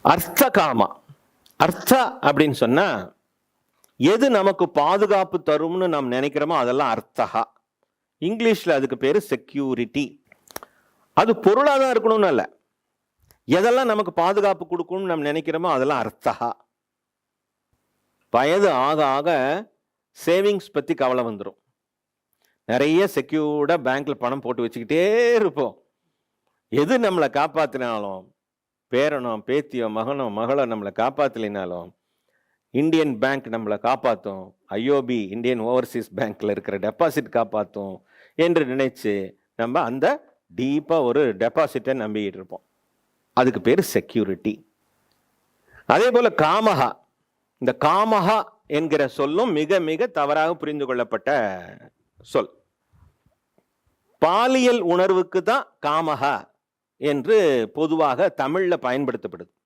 அர்த்த காமா. அர்த்த அப்படின்னு சொன்னா எது நமக்கு பாதுகாப்பு தரும்னு நாம் நினைக்கிறோமோ அதெல்லாம் அர்த்தகா. இங்கிலீஷ்ல அதுக்கு பேரு செக்யூரிட்டி. அது பொருளாதான் இருக்கணும்னு அல்ல, எதெல்லாம் நமக்கு பாதுகாப்பு கொடுக்கும்னு நம்ம நினைக்கிறோமோ அதெல்லாம் அர்த்தகா. வயது ஆக ஆக சேவிங்ஸ் பத்தி கவலை வந்துடும். நிறைய செக்யூர்டா பேங்க்ல பணம் போட்டு வச்சுக்கிட்டே இருப்போம். எது நம்மளை காப்பாத்தினாலும், பேரனோ பேத்தியோ மகனோ மகளோ நம்மளை காப்பாத்தலினாலும் இந்தியன் பேங்க் நம்மளை காப்பாற்றும், ஐஓபி இந்தியன் ஓவர்சீஸ் பேங்க்ல இருக்கிற டெபாசிட் காப்பாற்றும் என்று நினைச்சு நம்ம அந்த டீப்பா ஒரு டெபாசிட்டை நம்பிக்கிட்டு இருப்போம். அதுக்கு பேரு செக்யூரிட்டி. அதே போல காமஹா. இந்த காமஹா என்கிற சொல்லும் மிக மிக தவறாக புரிந்து கொள்ளப்பட்ட சொல். பாலியல் உணர்வுக்கு தான் காமஹா என்று பொதுவாக தமிழ்ல பயன்படுத்தப்படுது.